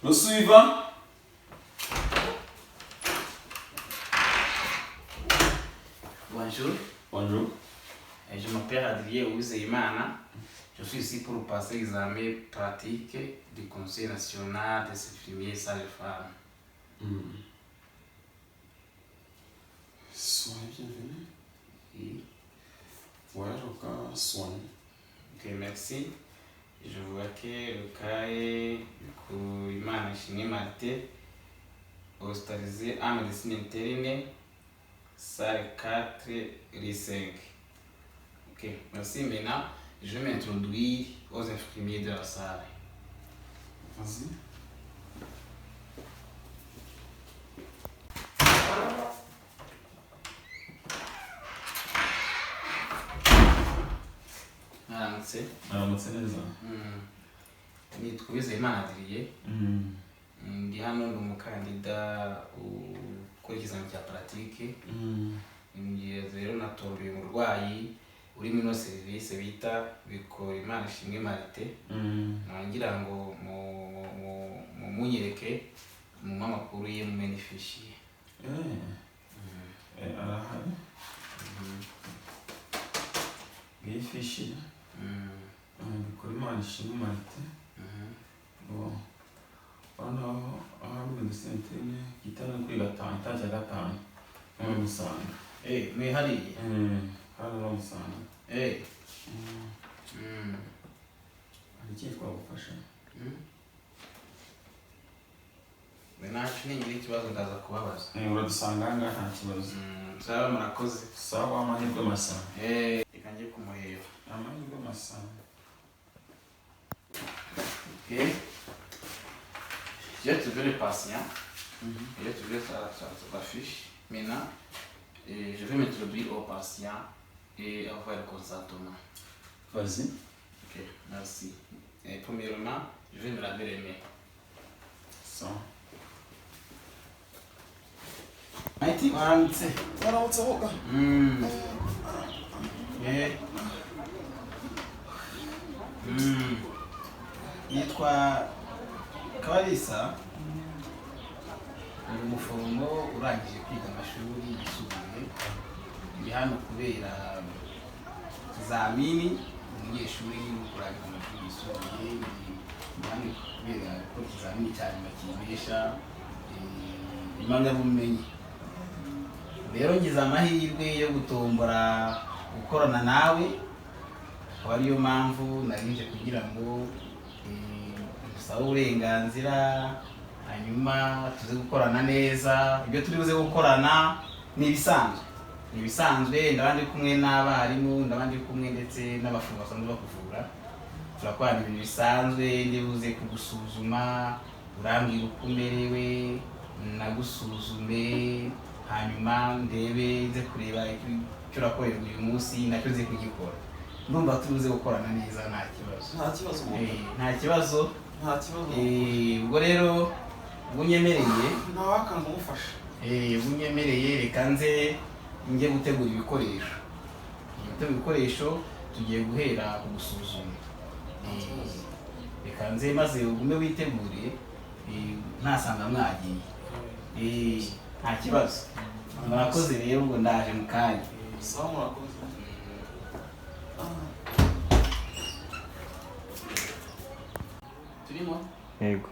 Le suivant. Bonjour. Bonjour. Je m'appelle Adrien Uwizeyimana. Je suis ici pour passer l'examen pratique du Conseil national des infirmiers sages-femmes. Soyez bienvenue. Oui. Voyage au cas soigné. Ok, merci. Je vois que le cas est Imana Ishimwe Martin, hospitalisé en médecine interne, salle 4, lit 5. Ok, merci. Maintenant, je vais m'introduire aux infirmiers de la salle. Vas-y. Mwaramutse. Mwaramutse neza. Nitwa Uwizeyimana Adrien. Ndi hano ni umukandida ukora ikizamini cya paratike. Rero natomboye umurwayi uri muri ino serivisi bita Bikorimana Ishimwe Martin. Ngira ngo munyereke mu amakuru ye mu beneficiye. Arahari. Beneficiye. Bikorimana Ishimwe Martin. Bon. Hano aho medecine interne kitana kuri gatanu, itaje gatanu. Musanga. Me hariye. Hano no Musanga. Hari iki twagufasha? Nacu ningira ikibazo ndaza kubabaza. Uradusanga aha nta kibazo. Sawa murakoze. Sawa amahirwe masa. Reka njye kumureba. Amahirwe masa. Ok. J'ai trouvé le patient. J'ai trouvé sa fiche. Maintenant, je vais m'introduire au patient et avoir le consentement. Vas-y. Ok, merci. Premièrement, je vais me laver les mains. Ça. Maiti, waramutse. Waramutse hoga. Yitwa Kabalisa. Ni umuforomo urangije kwiga amashuri yisumbuye. Ndi hano kubera ikizamini umunyeshuri urangije amashuri yisumbuye. Ndi hano kubera ko ikizamini cya nyuma kibesha impamyabumenyi. Rero ngize amahirwe yo gutombora gukorana nawe, akaba ariyo mpamvu narinje kugira ngo dusabe uburenganzira, hanyuma tuze gukorana neza. Ibyo turi buze gukorana ni ibisanzwe, ndabandi kumwe n'abarimu, ndabandi kumwe ndetse n'abaforomo basanzwe bakuvura. Turakorana ibintu bisanzwe, ndi buze kugusuzuma, urambwira uko umerewe, nagusuzume, hanyuma ndebe nze kureba icyo urakorera uyu munsi nacyo nze kugikora. Ndumva tubuze gukorana neza nta kibazo. Nta kibazo. Nta kibazo. Nta kibazo. Ubwo rero bunyemereye ntawakanga umufasha. Bunyemereye reka nze njye gutegura ibikoresho. Tugiye guhera ku gusuzuma. Reka nze maze ugume witegure ntasanga mwagiye. Nta kibazo. Murakoze rero ubwo ndaje mu kanya. Sawa murakoze. Turimo? Yego.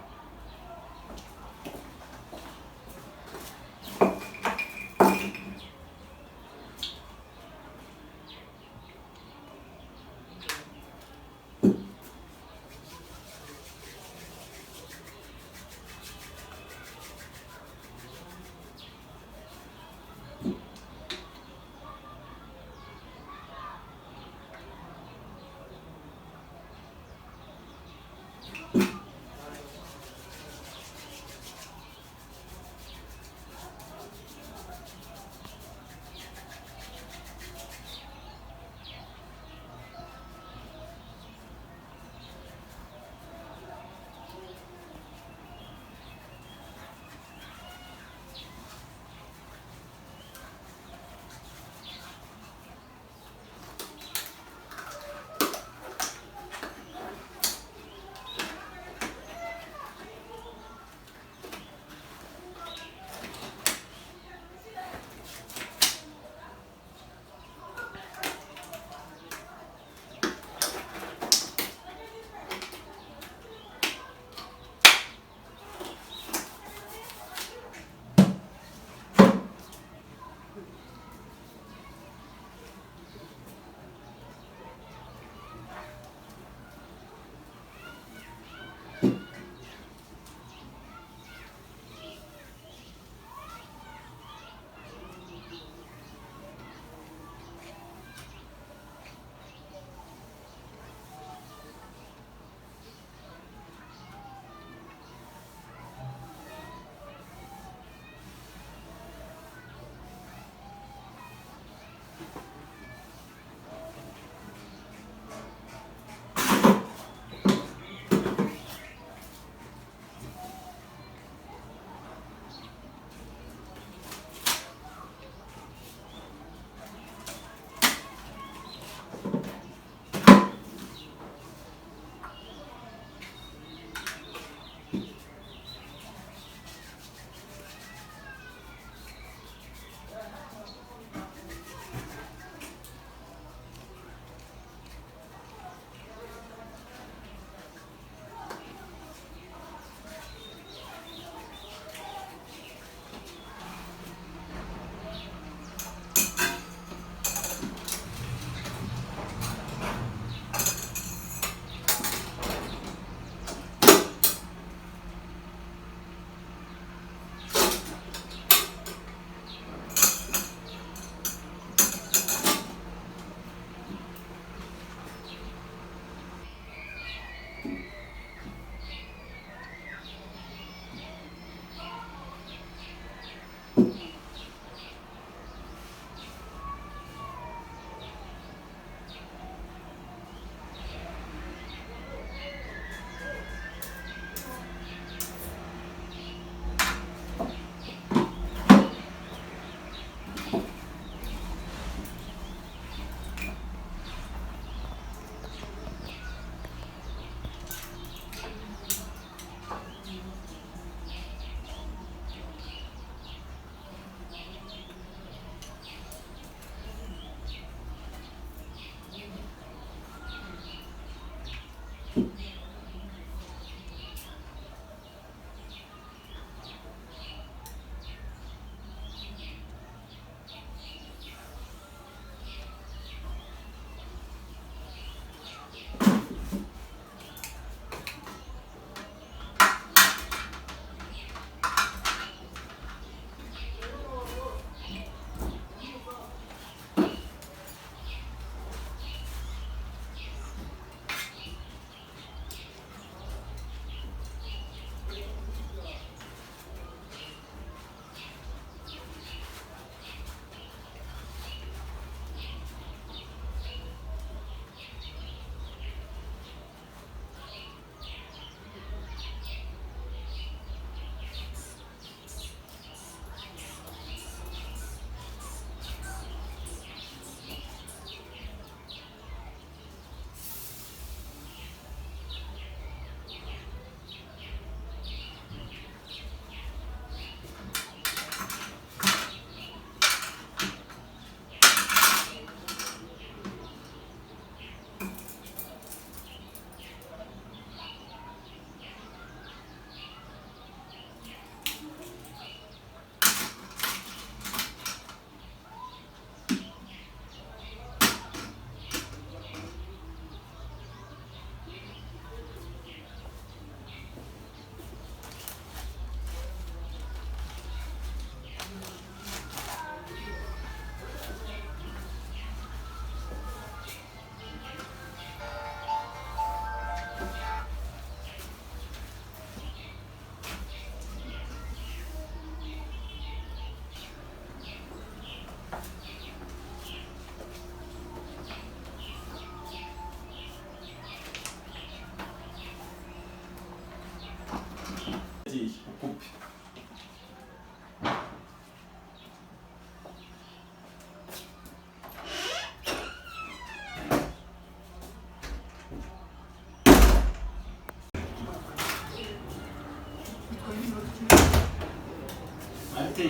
Mariti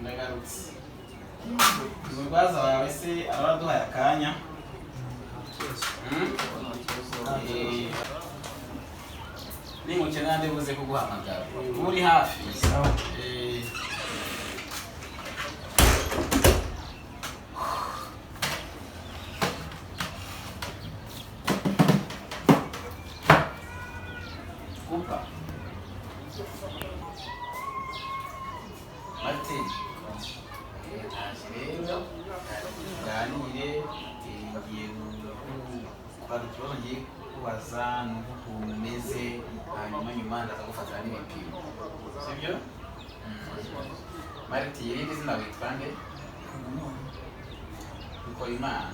ndagarutse umurwaza wawe se aba aduhaye akanya nimukenera ndibuze kuguhamagara uri hafi kumpa Martin rero tuganire ngiye gukora ikibazo ngiye kubaza n'ukuntu umeze hanyuma ndaza gufatira n'ibipimo sibyo Martin irindi zina witwa nde ukora Imana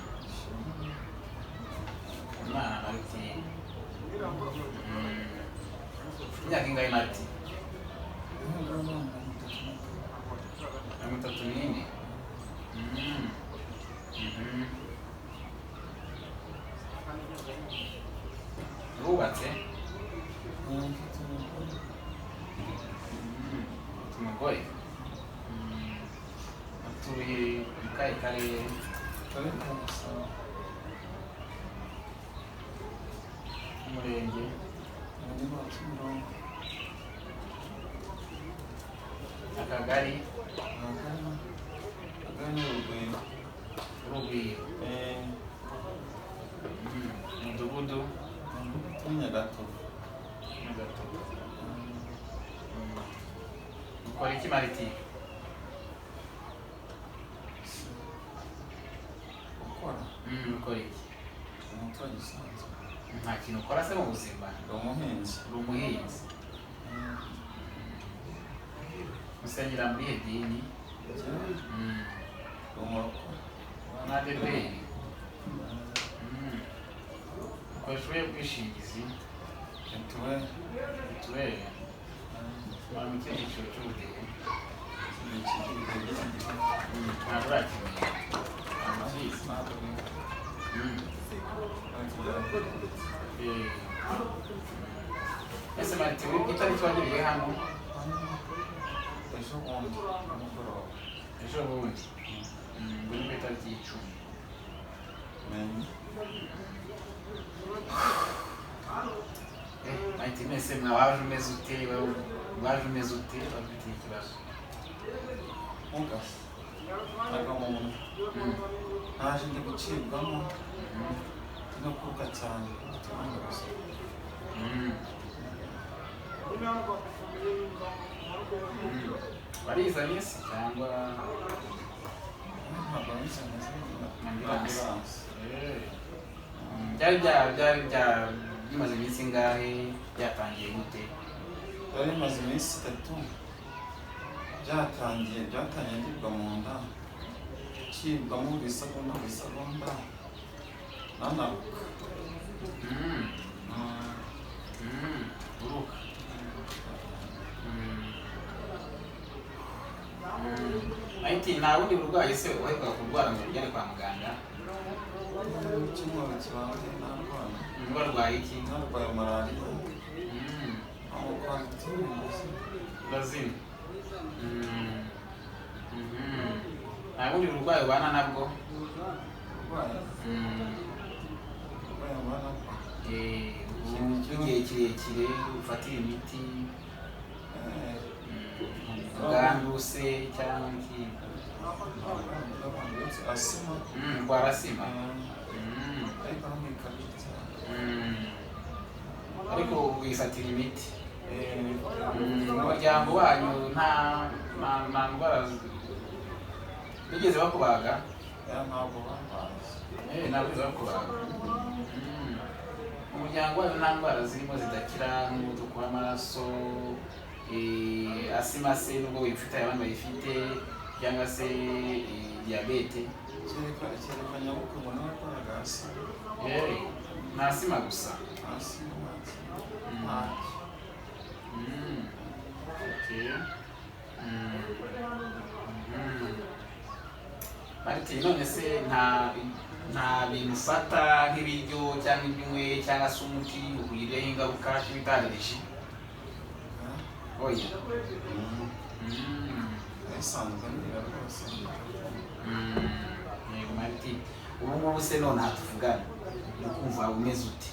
Martin imyaka ingahe Martin 34 Rubatse umugore atuye mu kahe karere umurenge akagari Urugwiro umudugudu Nyagatovu ukora iki Mariti ukora iki nta kintu ukora se mu buzima uri umuhinzi musengera muri edini n'adeberi ukoresha ubuhe bwishingizi mituweli wari mu kihe cyiciro cy'ubudehe ntabwo urakimenya ese Mariti uri itariki wagiriye hano ejo bundi ngo ni ku itariki y'10 Mariti mwese mwaje umeze ute bafite ikibazo naje ndi gucibwamo no kuruka cyane barizanye se cyangwa byari bimaze iminsi ingahe byatangiye gute byari bimaze iminsi 3 byatangiye ndibwa mu nda cibwamo bisagonda nanaruka uruka Mariti nta bundi burwayi se uheruka kurwara ngo ujyane kwa muganga icyumweru kibanza narwaye warwaye iki narwaye malariya urazima nta bundi burwayi ubana nabwo igihe kirekire ufatira imiti ubwandu se cyangwa iki ndwara asima ariko wifatira imiti umuryango wanyu nta ndwara bigeze bakubaga ntabwo bigeze bakubaga umuryango wanyu nta ndwara zirimo zidakira nk'umuvuduko w'amaraso asima se nubwo wifite abandi bayifite cyangwa se diyabete kereka nyabukuru n'abarwaraga asima nta asima gusa Mariti none se nta bintu ufata nk'ibiryo cyangwa ibyumwe cyangwa se umuti ukugireho ingaruka cy'ibitaririje oya isanzwe ndira rwose. yego Martin, ubu ngubu se none aha tuvugana uri kumva umeze ute?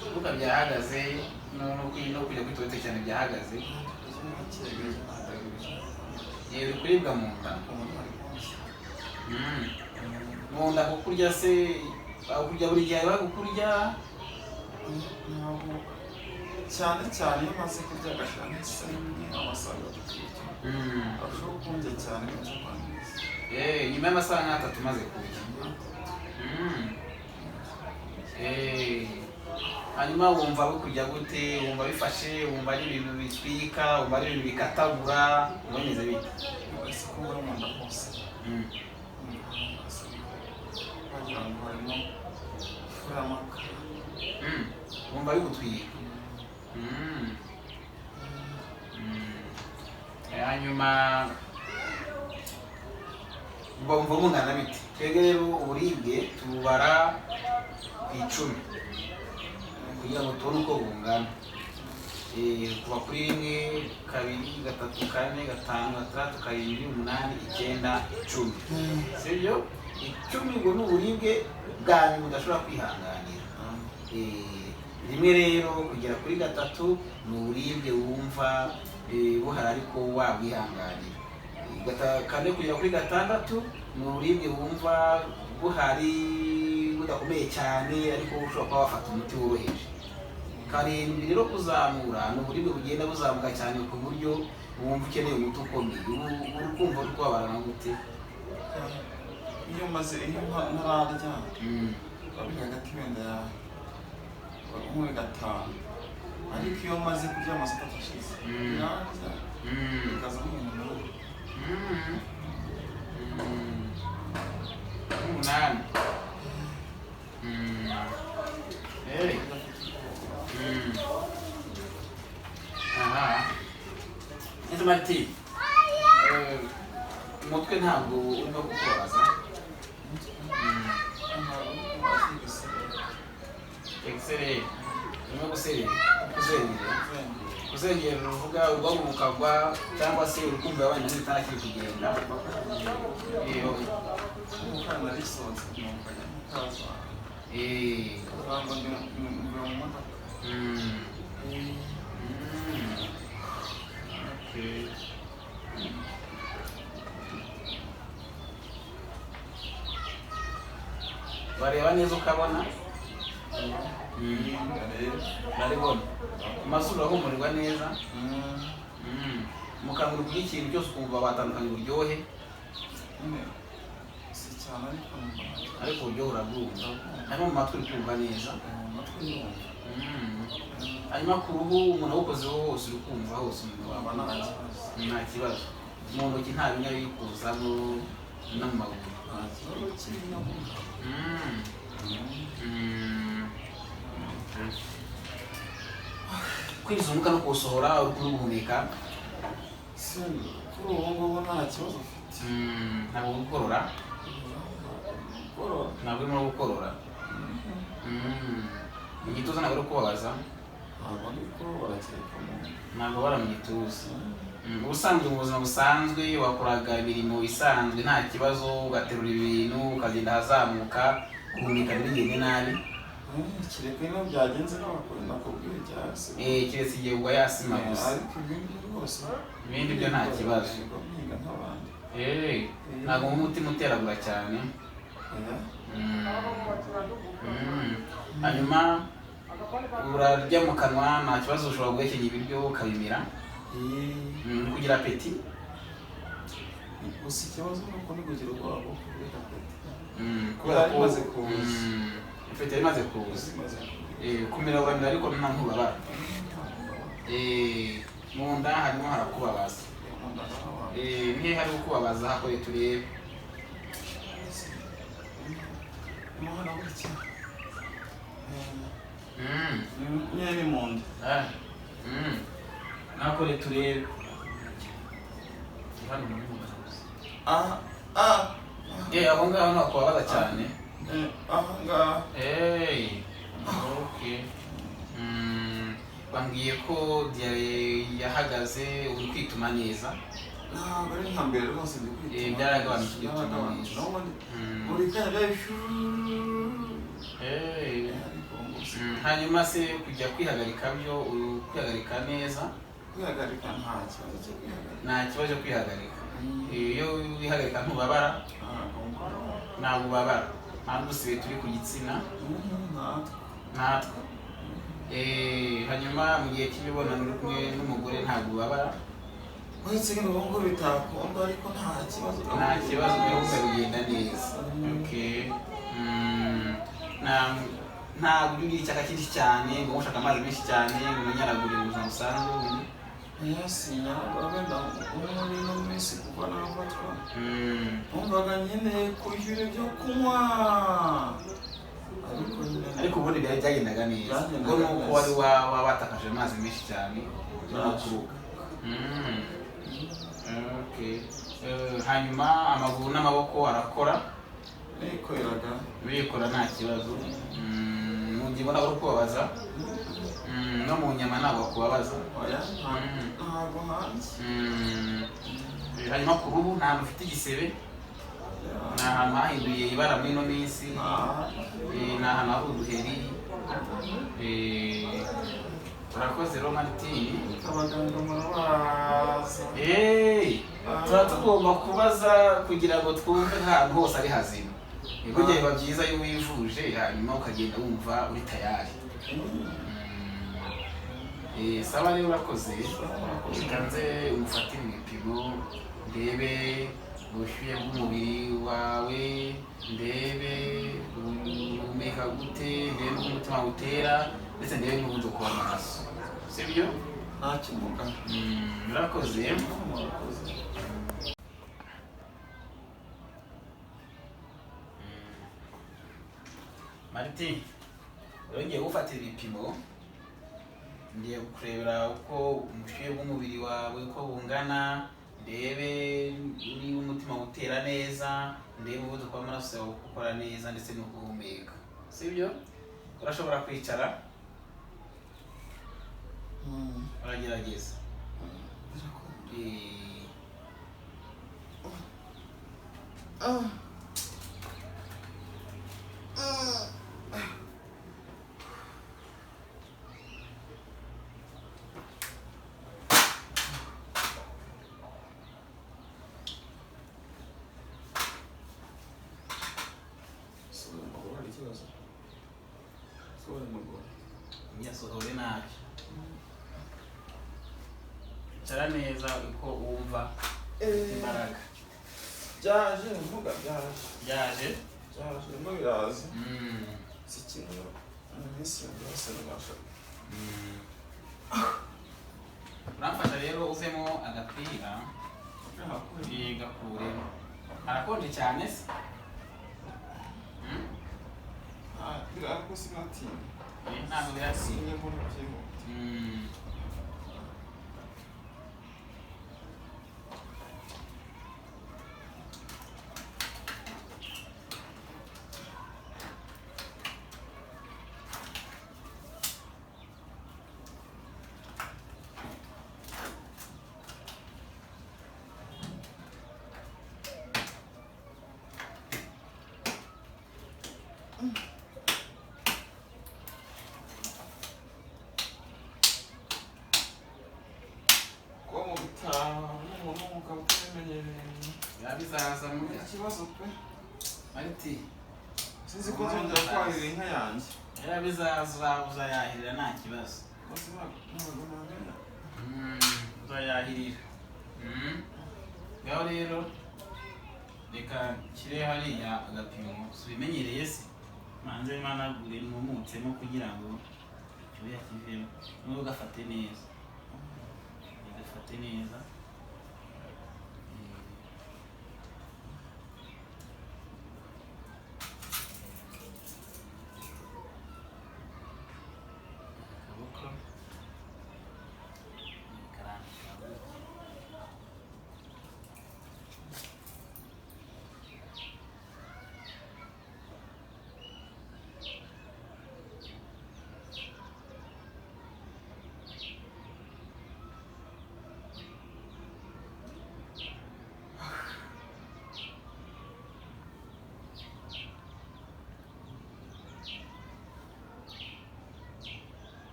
Kuvuga byahagaze no kujya kwitwete cyane byahagaze. Uri kuribwa mu nda? Mu nda kukurya se kurya buri gihe bagukurya? Ntabwo cyane cyane iyo maze kurya agashira nk'isaha amasaha atatu arushaho kundya cyane nkaca kwangiza. Nyuma y'amasaha nk'atatu umaze kurya. Hanyuma wumva bikurya gute? Wumva bifashe? Wumva ari ibintu bitwika? Wumva ari ibintu bikatagura? Bimeze bite? Ese ko muri mu nda hose wagira ngo harimo ifu y'amakara. Wumva bigutwika? Hanyuma wumva bungana bite? Twebwe rero uburibwe tububara ku 10 kugira ngo tubone uko bungana. Kuva kuri 1, 2, 3, 4, 5, 6, 7, 8, 9, 10. Sibyo? 10 ngo ni uburibwe bwa nyuma udashobora kwihanganira. Rimwe rero kugera kuri 3 ni uburibwe wumva buhari ariko wabwihanganira. 4 kugera kuri 6 ni uburibwe wumva buhari budakomeye cyane ariko ushobora kuba wafata umuti woroheje. 7 rero kuzamura ni uburibwe bugenda buzamuka cyane ku buryo wumva ukeneye umuti ukomeye. Urukumva uri kubabarana gute? Iyo ntararya bari hagati wenda ya 5, ariko iyo maze kurya amasaha ashize biraza bikaza nk'umuntu 8. Ese Martin, umutwe ntabwo urimo kukubabaza? Excellent. Urimo kuzengera uvuga ubwonko bukagwa cyangwa se uri kumva abana n'itara kiri kugenda? umukana risonse kumukanya mukaza kuvanga mu modoka. Okay. Bareba neza ukabona? Naribona. Amasura ahumurirwa neza? Mu kanwa uri ikintu cyose ukumva batandukanye uburyohe? Si cyane ariko uburyohe urabwumva. Hanyuma mu matwi uri kumva neza? Hanyuma ku ruhu umuntu awukozeho hose uri kumva hose waba nta kibazo. Mu ntoki nta binya biri kuzamo no mu maguru? nta kibazo kirimo. Kwinjiza umwuka no kuwusohora uri kuwuhumeka? Kuri ubu ngubu nta kibazo ufite. Ntabwo uri gukorora? Ntabwo urimo gukorora? Mu gituza ntabwo uri kubabaza? Ntabwo ndi kubabara kereka mu nda. Ntabwo bara mu gituza? Ubusanzwe mu buzima busanzwe wakoraga imirimo isanzwe nta kibazo, ugaterura ibintu ukagenda ahazamuka, guhumeka ntibigende nabi? Kereka ino byagenze nakubwiye byasi. Keretse igihe ugwa yasima gusa? Ariko ibindi rwose ibindi byo nta kibazo. Mwiga nk'abandi. Ntabwo umutima uteragura cyane? Hanyuma urarya mu kanwa nta kibazo, ushobora guhekenya ibiryo ukabimira? Uri kugira apeti? Gusa ikibazo ni uko ndi kugira ubwoba bwo kugira apeti. Kubera ko imaze kuza. Apeti yari imaze kuza? Kumira uramira ariko nta ntubabara? Mu nda harimo harakubabaza? Nihe hari kukubabaza hakore turebe? Umuhana gutya. Nyine ni mu nda. nakore turebe hano muri mugaza aho ngaho ntabwo wabaza cyane aho ngaho okay. Bambwiye ko diare yahagaze uri kwituma neza ntabwo ari nka mbere rwose ndi kwituma byaragabanutse kwituma neza buri kanya byari hanyuma se kujya kwihagarika byo kwihagarika neza kwihagarika nta kibazo cyo kwihagarika nta kibazo cyo kwihagarika iyo wihagarika ntubabara ntabwo ubabara ntabwo usibe turi ku gitsina natwe hanyuma mu gihe cy'imibonano uri kumwe n'umugore ntabwo ubabara uretse ko ngo bitakunda ariko nta kibazo birumva bigenda neza ntabwo uri icyaka cyinshi cyane ngo ushaka amazi menshi cyane ngo unyaragure mu buzima busanzwe sinyaragura wenda muri ino minsi kuva nafatwa numvaga nkeneye kwishyura ibyo kunywa ariko ubundi byari byagendaga neza ngo nuko wari watakaje amazi menshi cyane n'akuruka hanyuma amaguru n'amaboko arakora bikora nta kibazo mu ngingo ntabwo uri kubabaza no mu nyama ntabwo kubabaza hanyuma ku ruhu nta hantu ufite igisebe ni ahantu hahinduye ibara muri ino minsi ni ahantu hari uduheri urakoze Romartini abaganga murabaza tuba tugomba kubaza kugira ngo twumve ahantu hose ari hazima kugira biba byiza iyo wivuje hanyuma ukagenda wumva uri tayari saba rero urakoze ukanze umufatire ibipimo ndebe ubushyuhe bw'umubiri wawe ndebe uhumeka gute ndebe n'uko umutima utera ndetse ndebe n'umuvuduko w'amaraso sibyo nta kimuga urakoze Martin urongeye gufatira ibipimo ngiye kurebera uko ubushyuhe bw'umubiri wawe uko bungana ndebe niba umutima utera neza ndebe umuvuduko w'amaraso yawe ukora neza ndetse no guhumeka sibyo urashobora kwicara uragerageza nyasohore ntacyo icara neza uko wumva imbaraga byaje mvuga byaje no biraza si kimwe mu minsi yose nabasha uramfasha rero uvemo agapira gakuremo harakonje cyane se birako sinatinya ntabwo birasinye mbona byihuta bizaza mu ikibazo pe Mariti sinzi ko nzongera kwahirira inka yanjye bizaza uzayahirira nta kibazo uzayahirira ngaho rero reka nshyire hariya agapimo subimenyereye se manze managure numutsemo kugira ngo icyuya kivemo nubwo gafate neza gafate neza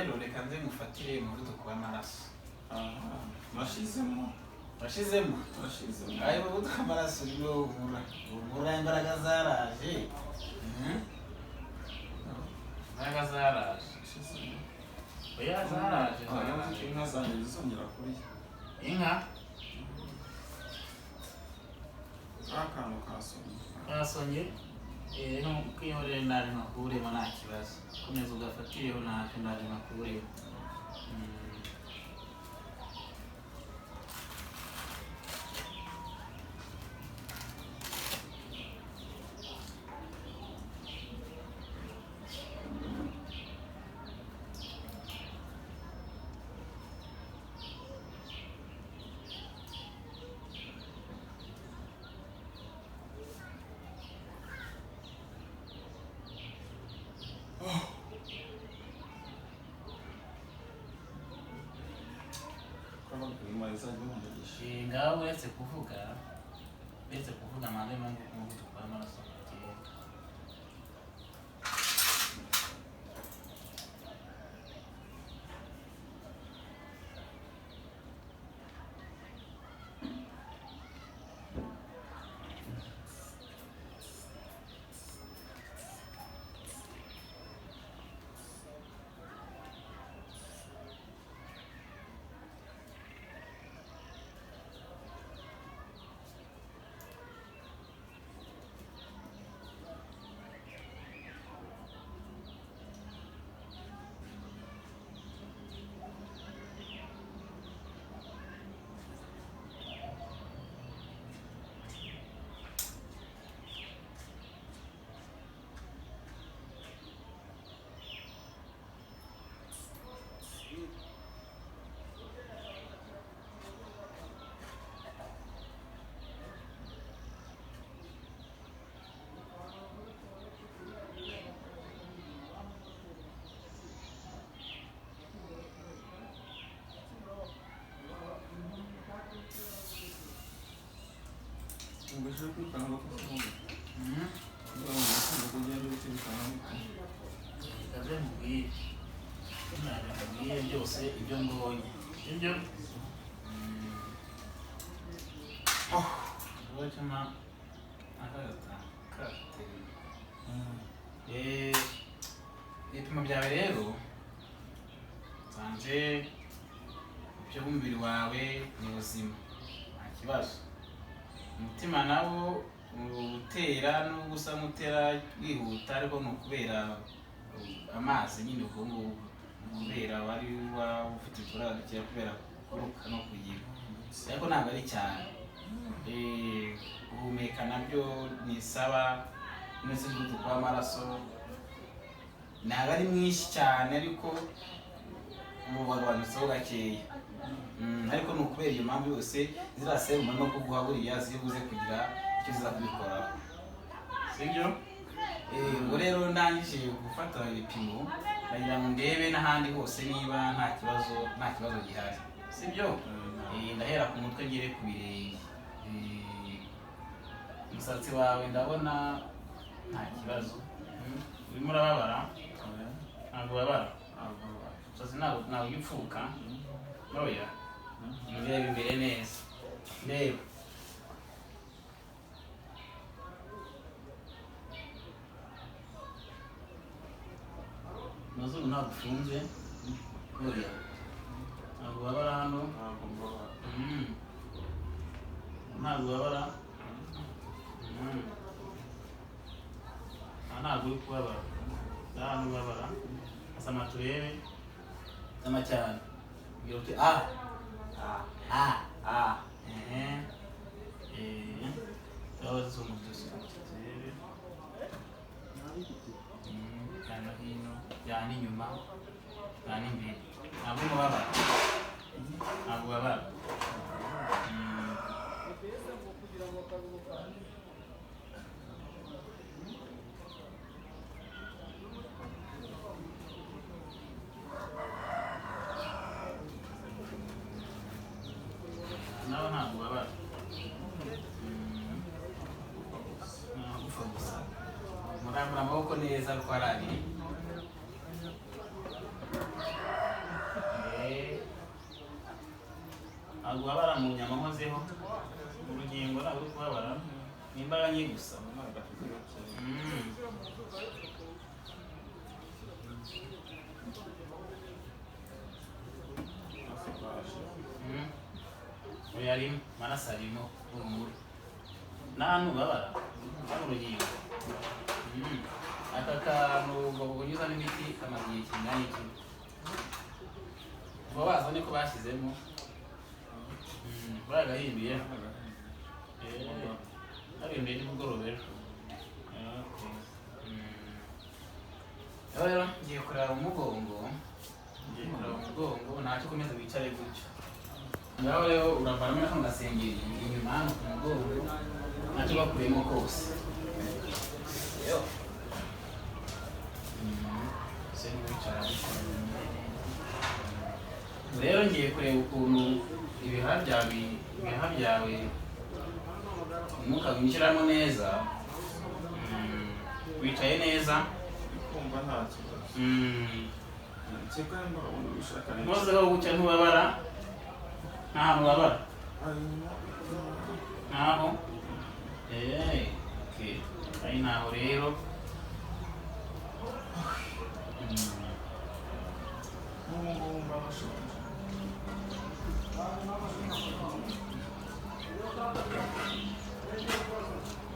rero reka nze ngufatire umuvuduko w'amaraso. Washizemo ayo muvuduko w'amaraso urimo ubura imbaraga zaraje. Imbaraga zaraje. Oya zaraje. Inka zanjye zizongera kurya. Inka akantu kasomye kwihorera ndaje nkakuremo nta kibazo. Komeza ugafatireho ntacyo ndaje nkakuremo. Ngaho uretse kuvuga amande mpamvu umuvuduko w'amaraso ugenda. Ubashije kwikanga bakuvunga. Kugenda ubikanga. Kaze mubwire. Mubwire byose ibyo mbonye. Ibyo Wachama akagata kate. Ibipimo byawe rero sanze ibyo umubiri wawe ni buzima nta kibazo. Umutima nawo utera no gusa mutera wihuta ariko no kubera amazi nyine ubwo kubera wari ufite iturara cya kubera kuruka no kugira ariko ntabwo ari cyane. Guhumeka nabyo ni saba nese umuvuduko w'amaraso ntabwo ari mwinshi cyane ariko wagabanutseho gakeya. Ariko ni ukubera iyo mpamvu yose ziriya serumu no kuguha buriya zibuze kugira icyo ziza kubikoraho, sibyo? Ubwo rero ndangije gufata ibipimo ndagira ngo ndebe n'ahandi hose niba nta kibazo gihari, sibyo? Ndahera ku mutwe ngere ku birenge. Umusatsi wawe ndabona nta kibazo. Urimo urababara? Ntabwo ubabara? Umusatsi ntabwo ugipfuka? Oya. Ndeba imbere neza. Ndeba. Amazuru ntabwo ufunze? Oya. Ntabwo ubabara hano? Ntabwo ubabara? Ntabwo uri kubabara. Hano ubabara? Asama turebe. Sama cyane. Ngira uti Dawa z'umudozi turebe. Hano hino, yani inyuma, yani imbere. Ntabwo ubabara? Ntabwo ubabara? Nawe ntabwo ubabara? Gufa gusa. Murambura amaboko neza ko ari abiri. ubabara mu nyama nkozeho urugingo ntabwo uri kubabara ni imbaraga nke gusa. Oya arimo amaraso arimo urumuri n'ahantu ubabara hano urugingo. Aka kantu bakunyuzamo imiti kamaze igihe kingana iki? Uba waza niko bashyizemo baragahinduye bahinduye nimugoroba ejo. Rero ngiye kureba umugongo ntacyo ukomeza wicare gutyo. Ngaho rero uravanamo n'ako gasengeri inyuma hano ku mugongo ntacyo bakuyemo kose. Rero ngiye kureba ukuntu ibihaha byawe umwuka winjiramo neza. Wicaye neza kumva nta kibazo. Ntuzeho gutya ntubabara nta hantu ubabara ntaho. Ari ntaho rero.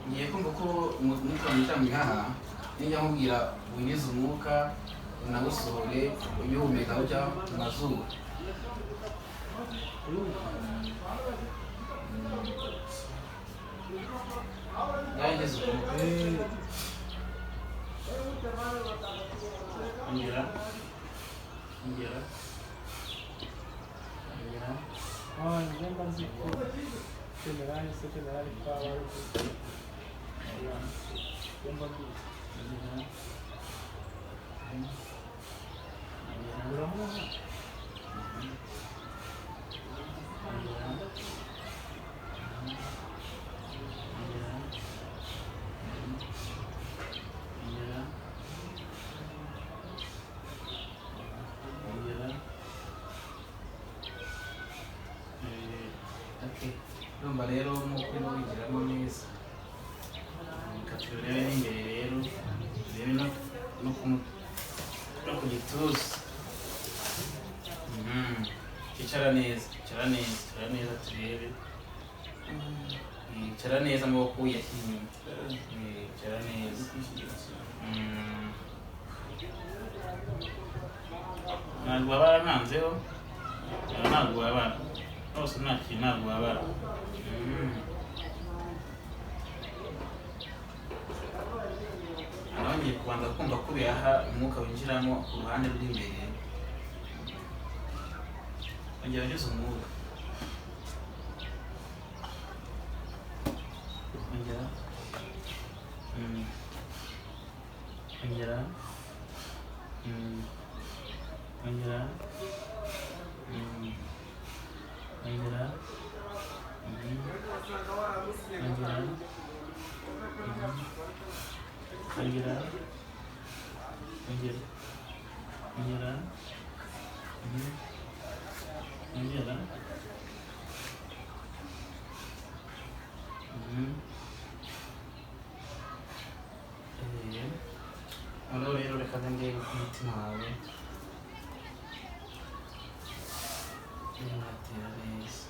Ngiye kumva ko umwuka winjira mu bihaha nijya nkubwira winjize umwuka unawusohore ujye uhumeka ujya mu mazuru. Ngahengeze umwuka ongera. Nigomba nzi ko generali se generali twaba ari nigomba mbizi urabona urumva rero nuko winjiramo neza. Reka turebe n'imbere rero turebe no ku gituza. Icara neza turebe. Icara neza amaboko uyashyira inyuma. Icara neza. Ntabwo wabara nkanzeho ntabwo wabara rwose nta kintu ntabwo wabara. Nawe ngiye kubanza kumva ko ibihaha umwuka winjiramo ku ruhande rw'imbere. Ongera ugeze umwuka. Ongera. Ongera. Ongera. Ongera. Noneho rero reka ndebe ku mutima wawe uratera neza.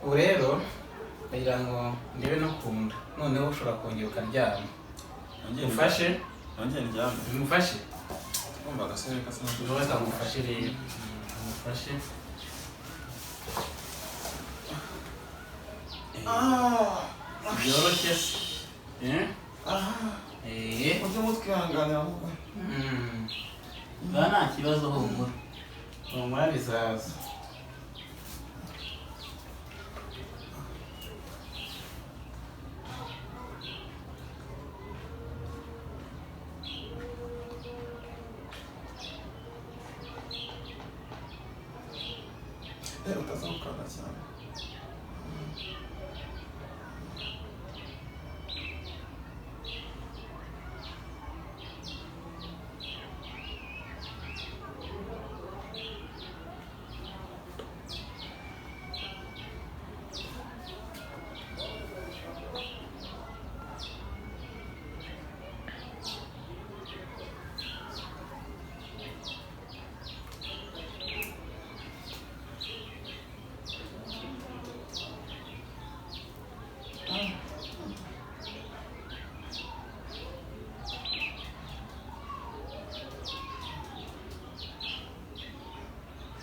Ubu rero kugira ngo ndebe no kunda noneho ushobora kongera ukaryama. Ufashe nongeye ndyame umufashe kumva agasore kasa wowe kamufashe rero umufashe byoroshye se ujye mutwihanganira ahubwo nta kibazo humura humura bizaza. utazawukanda cyane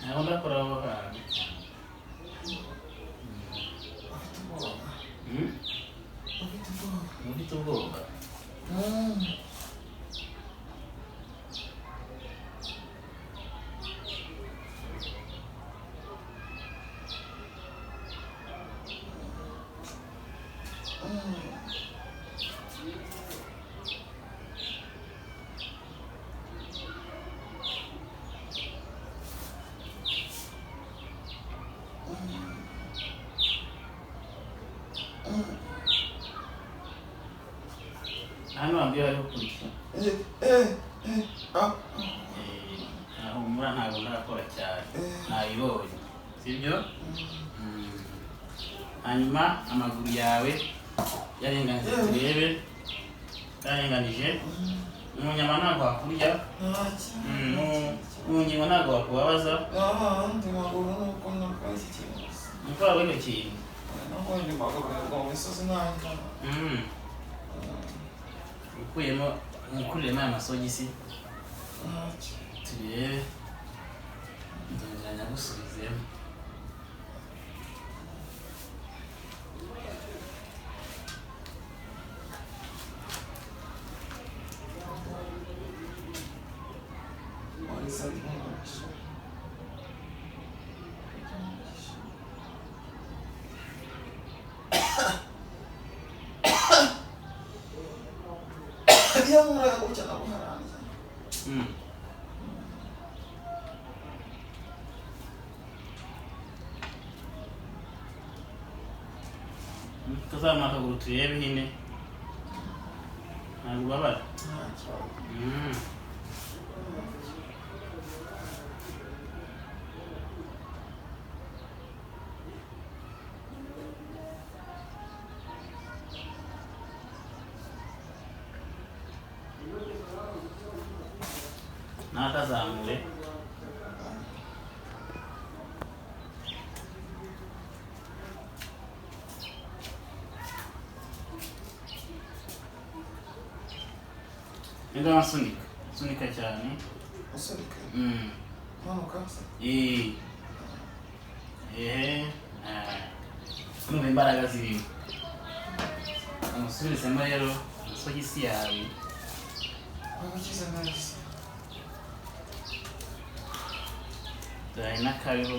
Ako ndakora aho hantu. Ufite ubwoba? Hano wambwiye hariho kurya. Humura ntabwo ndakora cyane. Nabibonye. Sibyo? Hanyuma amaguru yawe yarenganije turebe. Yarenganije. Mu nyama ntabwo wakurya. Mu ngingo ntabwo wakubabaza. ndi maguru nuko nakoze ikintu Nuko wabonye ikintu. naho ndi maguru ngo misozi nanga Ukuyemo nkukuriremo aya masogisi turebe ndongera gusubizemo. yang mereka ucap aku haram. Tazama akaguru turebe nyine ntabwo ubabara. Nakazamure Enda wasunika sunika cyane Usunika manuka numva imbaraga zirimo umusubizemo rero isogisi yawe wabigize neza dore n'akabeho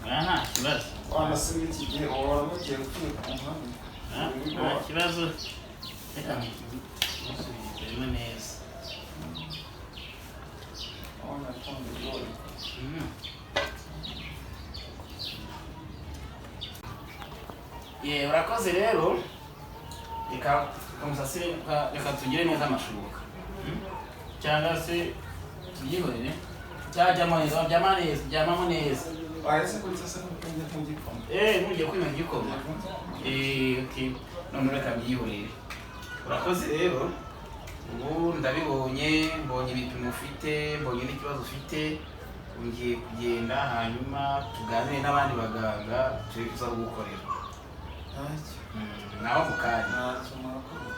nta kibazo wanasubira iki gihe waba mugiye gutwika umuhanda nta kibazo reka musubizemo neza urakoze rero reka umusasire reka tugire neza amashuka cyangwa se tubyihorere cyajyamo neza byamamo neza Parece kuri sasa n'ubwenge mu gikoma. Ntugiye kwima igikoma. Okay. None reka byihorere. Urakoze rero. Ubu ndabibonye, mbonye ibipimo ufite, mbonye n'ikibazo ufite. Ngiye kugenda hanyuma tuganire n'abandi baganga turi kuza gukorera. Ntacyo. Naho mukanya. Ntacyo murakoze.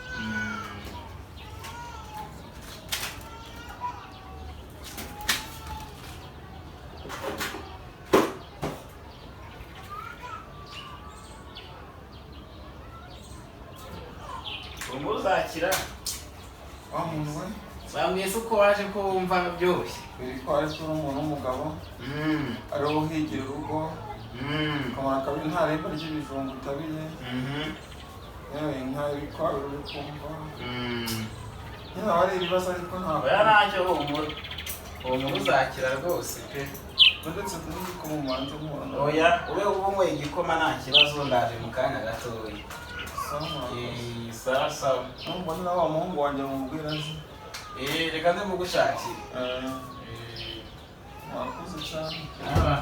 Uzakira Wa muntu we bambwiye se uko waje ko wumva byoroshye. twari turi umuntu w'umugabo ariho uhigira urugo ukamara kabiri nta remba ry'ibijumba utabiye yewe inka ibikwawe uri kumva nyine aba ari ibibazo ariko ntabwo oya ntacyo humura uwo muntu uzakira rwose pe ndetse n'igikoma umanza mubona oya ube unyweye igikoma nta kibazo ndaje mu kanya gatoya sawa sawa mbona na wa muhungu wanjye mumubwira azi reka nze mugushakire mwakoze cyane aba